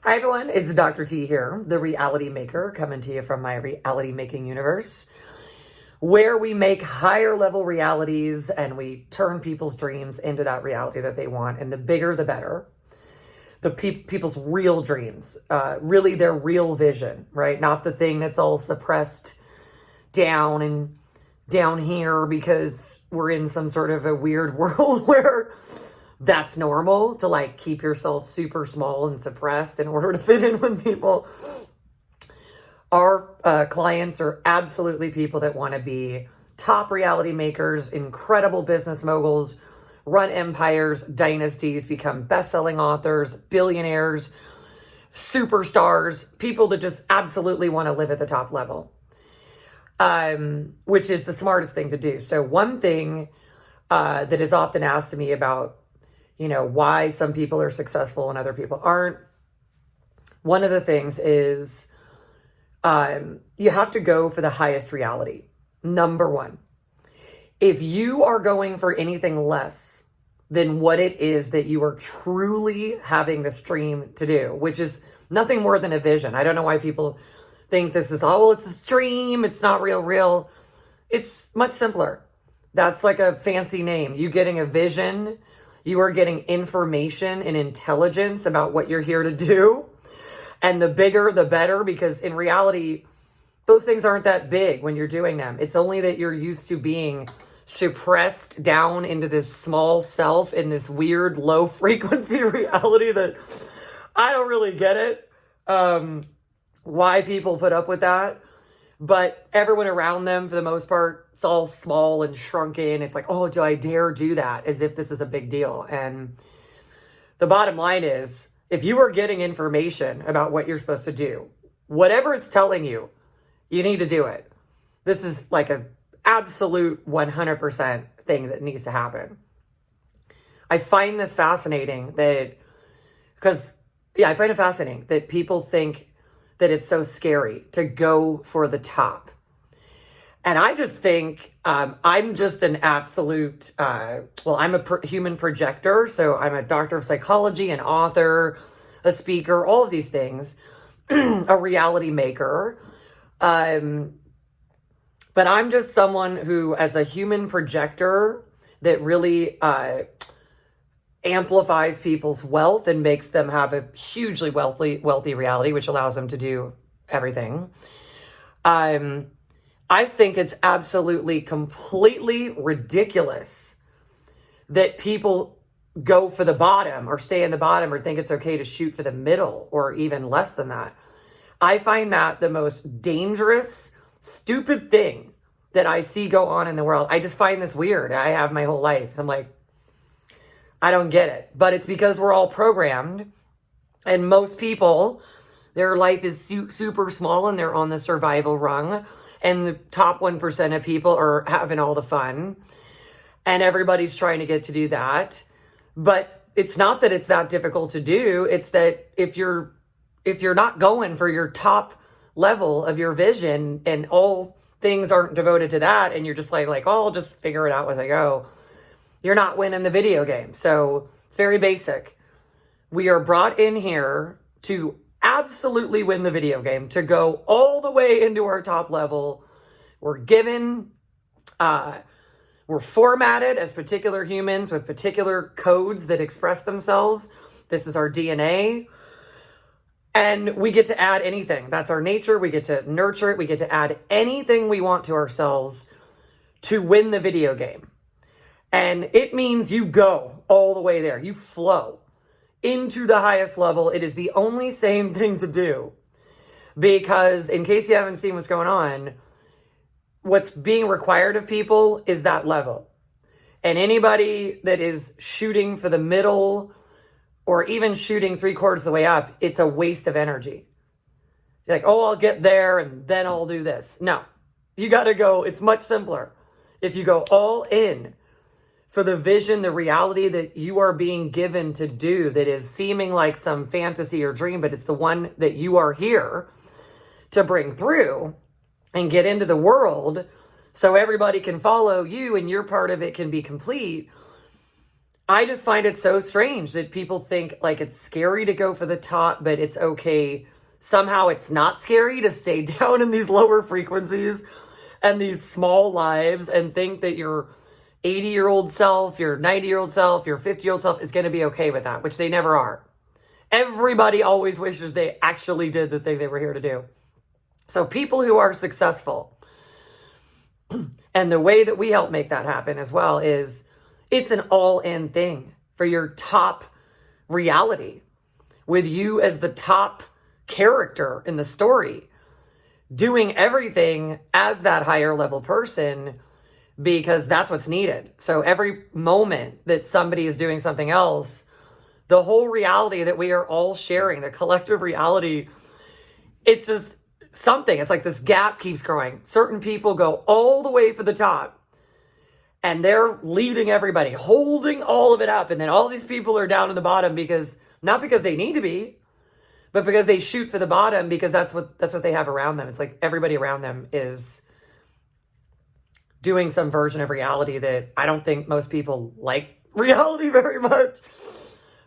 Hi everyone, it's Dr. T here, the reality maker, coming to you from my reality making universe, where we make higher level realities and we turn people's dreams into that reality that they want. And the bigger, the better. The people's real dreams, really their real vision, right? Not the thing that's all suppressed down and down here because we're in some sort of a weird world where that's normal to like keep yourself super small and suppressed in order to fit in with people. Our clients are absolutely people that want to be top reality makers, incredible business moguls, run empires, dynasties, become best-selling authors, billionaires, superstars, people that just absolutely want to live at the top level, which is the smartest thing to do. So one thing that is often asked of me about, why some people are successful and other people aren't. One of the things is you have to go for the highest reality. Number one, if you are going for anything less than what it is that you are truly having this dream to do, which is nothing more than a vision. I don't know why people think this is, it's a dream. It's not real. It's much simpler. That's like a fancy name. You getting a vision. You are getting information and intelligence about what you're here to do. And the bigger, the better, because in reality, those things aren't that big when you're doing them. It's only that you're used to being suppressed down into this small self in this weird low frequency reality that I don't really get it. Why people put up with that. But everyone around them, for the most part, it's all small and shrunken. It's like, oh, do I dare do that? As if this is a big deal. And the bottom line is, if you are getting information about what you're supposed to do, whatever it's telling you, you need to do it. This is like an absolute 100% thing that needs to happen. I find this fascinating I find it fascinating that people think that it's so scary to go for the top. And I just think I'm just an absolute, I'm a human projector. So I'm a doctor of psychology, an author, a speaker, all of these things, a reality maker. But I'm just someone who, as a human projector, that really amplifies people's wealth and makes them have a hugely wealthy reality, which allows them to do everything. I think it's absolutely completely ridiculous that people go for the bottom or stay in the bottom or think it's okay to shoot for the middle or even less than that. I find that the most dangerous, stupid thing that I see go on in the world. I just find this weird. I have my whole life. I'm like, I don't get it. But it's because we're all programmed, and most people, their life is super small and they're on the survival rung, and the top 1% of people are having all the fun, and everybody's trying to get to do that. But it's not that it's that difficult to do. It's that if you're not going for your top level of your vision and all things aren't devoted to that, and you're just like, I'll just figure it out as I go, you're not winning the video game. So it's very basic. We are brought in here to absolutely win the video game, to go all the way into our top level. We're given, we're formatted as particular humans with particular codes that express themselves. This is our DNA. And we get to add anything. That's our nature. We get to nurture it. We get to add anything we want to ourselves to win the video game. And it means you go all the way there. You flow into the highest level. It is the only sane thing to do. Because in case you haven't seen what's going on, what's being required of people is that level. And anybody that is shooting for the middle or even shooting 3/4 of the way up, it's a waste of energy. You're like, I'll get there and then I'll do this. No, you got to go. It's much simpler. If you go all in for the vision, the reality that you are being given to do, that is seeming like some fantasy or dream, but it's the one that you are here to bring through and get into the world so everybody can follow you and your part of it can be complete. I just find it so strange that people think like it's scary to go for the top, but it's okay. Somehow it's not scary to stay down in these lower frequencies and these small lives and think that your 80-year-old self, your 90-year-old self, your 50-year-old self is going to be okay with that, which they never are. Everybody always wishes they actually did the thing they were here to do. So people who are successful, and the way that we help make that happen as well is it's an all-in thing for your top reality with you as the top character in the story, doing everything as that higher level person because that's what's needed. So every moment that somebody is doing something else, the whole reality that we are all sharing, the collective reality, it's just something. It's like this gap keeps growing. Certain people go all the way for the top and they're leading everybody, holding all of it up. And then all these people are down in the bottom not because they need to be, but because they shoot for the bottom because that's what they have around them. It's like everybody around them is doing some version of reality that I don't think most people like reality very much,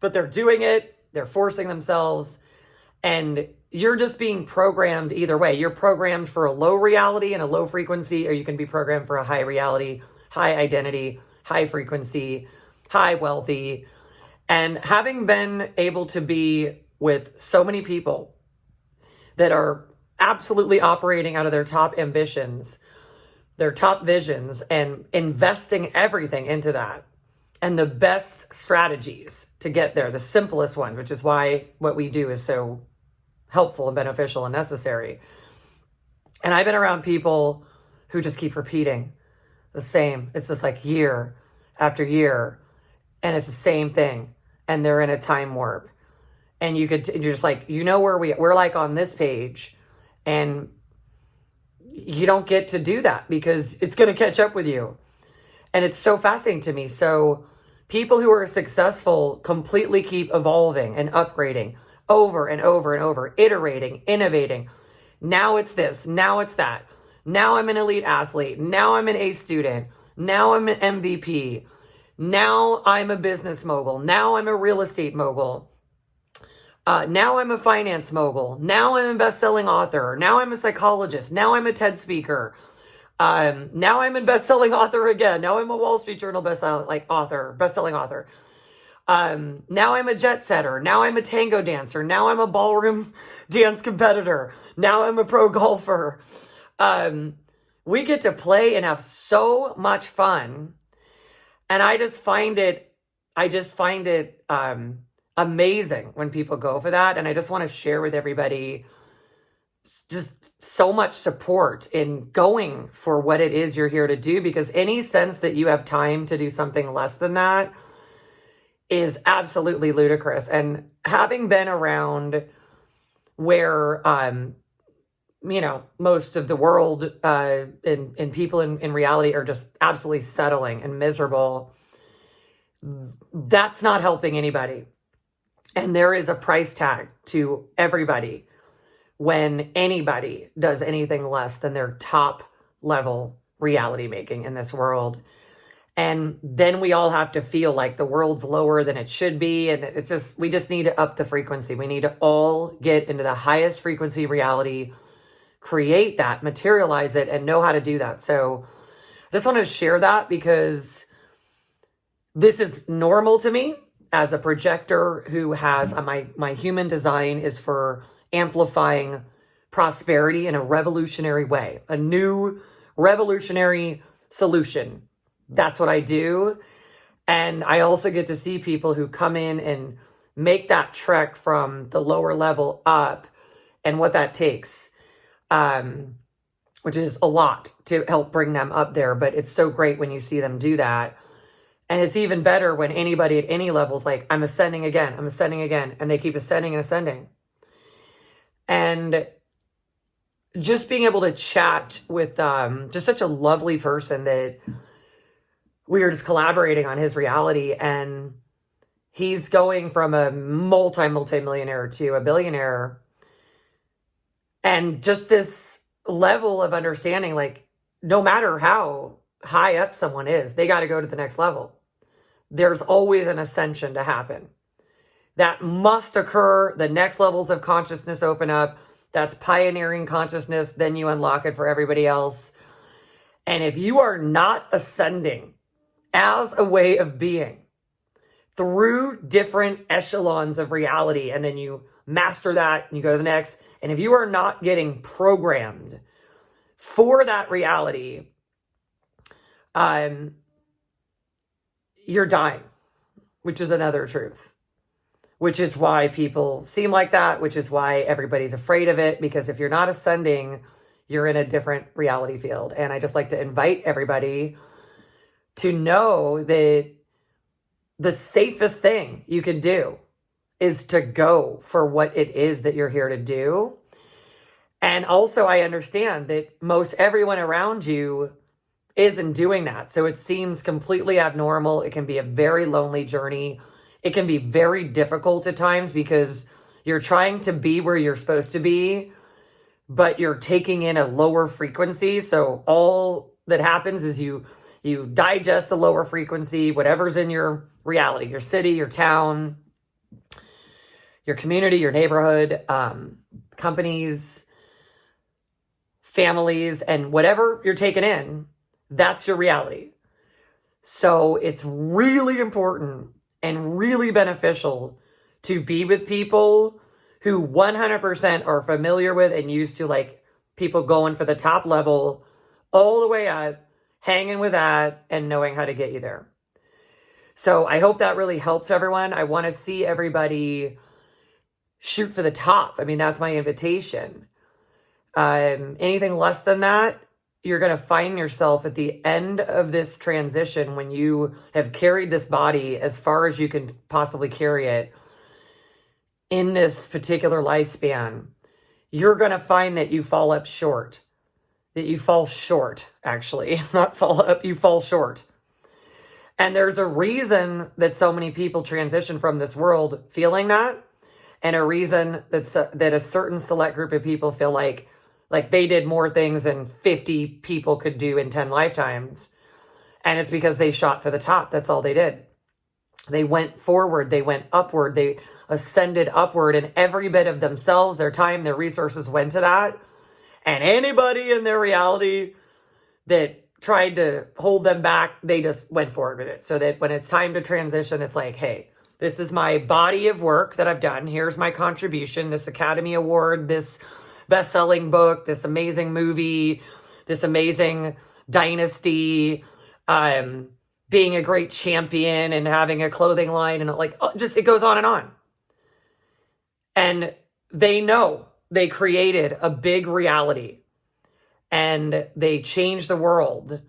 but they're doing it. They're forcing themselves, and you're just being programmed either way. You're programmed for a low reality and a low frequency, or you can be programmed for a high reality, high identity, high frequency, high wealthy. And having been able to be with so many people that are absolutely operating out of their top ambitions, their top visions, and investing everything into that, and the best strategies to get there, the simplest ones, which is why what we do is so helpful and beneficial and necessary. And I've been around people who just keep repeating the same. It's just like year after year, and it's the same thing, and they're in a time warp. And you're just like, where we're like on this page, and you don't get to do that because it's going to catch up with you. And it's so fascinating to me. So people who are successful completely keep evolving and upgrading over and over and over, iterating, innovating. Now it's this, now it's that. Now I'm an elite athlete. Now I'm an A student. Now I'm an MVP. Now I'm a business mogul. Now I'm a real estate mogul. Now I'm a finance mogul. Now I'm a best-selling author. Now I'm a psychologist. Now I'm a TED speaker. Now I'm a best-selling author again. Now I'm a Wall Street Journal best-selling author. Now I'm a jet setter. Now I'm a tango dancer. Now I'm a ballroom dance competitor. Now I'm a pro golfer. We get to play and have so much fun. And I just find it amazing when people go for that. And I just want to share with everybody just so much support in going for what it is you're here to do, because any sense that you have time to do something less than that is absolutely ludicrous. And having been around where, most of the world and people in reality are just absolutely settling and miserable, that's not helping anybody. And there is a price tag to everybody when anybody does anything less than their top level reality making in this world. And then we all have to feel like the world's lower than it should be. And we just need to up the frequency. We need to all get into the highest frequency reality, create that, materialize it, and know how to do that. So I just want to share that because this is normal to me as a projector who has my human design is for amplifying prosperity in a revolutionary way, a new revolutionary solution. That's what I do. And I also get to see people who come in and make that trek from the lower level up and what that takes, which is a lot to help bring them up there. But it's so great when you see them do that. And it's even better when anybody at any level is like, I'm ascending again, and they keep ascending and ascending. And just being able to chat with just such a lovely person that we were just collaborating on his reality, and he's going from a multi-millionaire to a billionaire. And just this level of understanding, like no matter how high up someone is, they got to go to the next level. there's always an ascension to happen. That must occur. The next levels of consciousness open up. That's pioneering consciousness. Then you unlock it for everybody else. And if you are not ascending as a way of being through different echelons of reality, and then you master that and you go to the next, and if you are not getting programmed for that reality, you're dying, which is another truth, which is why people seem like that, which is why everybody's afraid of it, because if you're not ascending, you're in a different reality field. And I just like to invite everybody to know that the safest thing you can do is to go for what it is that you're here to do. And also, I understand that most everyone around you isn't doing that. So it seems completely abnormal. It can be a very lonely journey. It can be very difficult at times because you're trying to be where you're supposed to be, but you're taking in a lower frequency. So all that happens is you digest the lower frequency, whatever's in your reality, your city, your town, your community, your neighborhood, companies, families, and whatever you're taking in, that's your reality. So it's really important and really beneficial to be with people who 100% are familiar with and used to, like people going for the top level all the way up, hanging with that and knowing how to get you there. So I hope that really helps everyone. I want to see everybody shoot for the top. I mean, that's my invitation. Anything less than that, you're going to find yourself at the end of this transition, when you have carried this body as far as you can possibly carry it in this particular lifespan. You're going to find that you fall up short, that you fall short, actually, not fall up, you fall short. And there's a reason that so many people transition from this world feeling that, and a reason that a certain select group of people feel like they did more things than 50 people could do in 10 lifetimes. And it's because they shot for the top. That's all they did. They went forward. They went upward. They ascended upward, and every bit of themselves, their time, their resources went to that. And anybody in their reality that tried to hold them back, they just went forward with it. So that when it's time to transition, it's like, hey, this is my body of work that I've done. Here's my contribution, this Academy Award, this best-selling book, this amazing movie, this amazing dynasty, being a great champion and having a clothing line, and it goes on and on. And they know they created a big reality and they changed the world.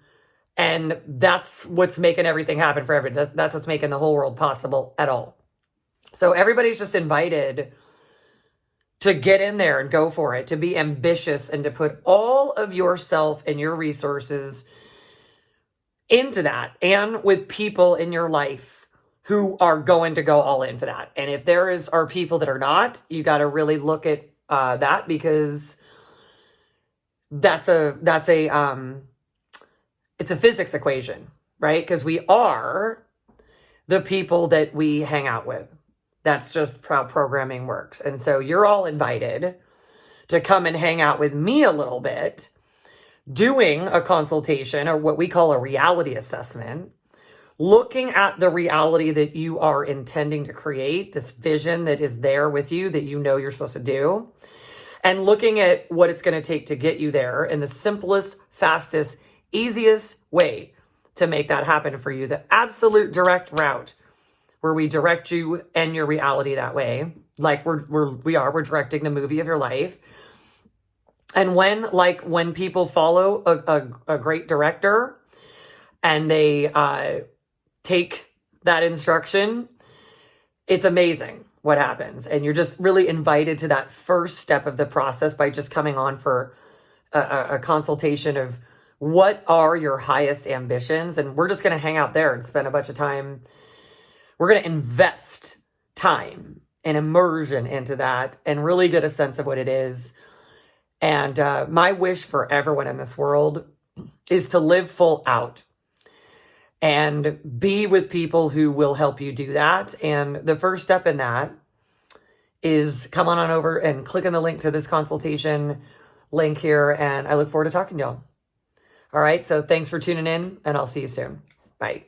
And that's what's making everything happen for everybody. That's what's making the whole world possible at all. So everybody's just invited to get in there and go for it, to be ambitious and to put all of yourself and your resources into that, and with people in your life who are going to go all in for that. And if are people that are not, you got to really look at that, because it's a physics equation, right? Because we are the people that we hang out with. That's just how programming works. And so you're all invited to come and hang out with me a little bit, doing a consultation, or what we call a reality assessment, looking at the reality that you are intending to create, this vision that is there with you that you know you're supposed to do, and looking at what it's going to take to get you there in the simplest, fastest, easiest way to make that happen for you. The absolute direct route, where we direct you and your reality that way, like we're directing the movie of your life. And when people follow a great director and they take that instruction, it's amazing what happens. And you're just really invited to that first step of the process by just coming on for a consultation of what are your highest ambitions. And we're just going to hang out there and spend a bunch of time. We're going to invest time and immersion into that and really get a sense of what it is. And my wish for everyone in this world is to live full out and be with people who will help you do that. And the first step in that is come on over and click on the link to this consultation link here. And I look forward to talking to y'all. All right. So thanks for tuning in, and I'll see you soon. Bye.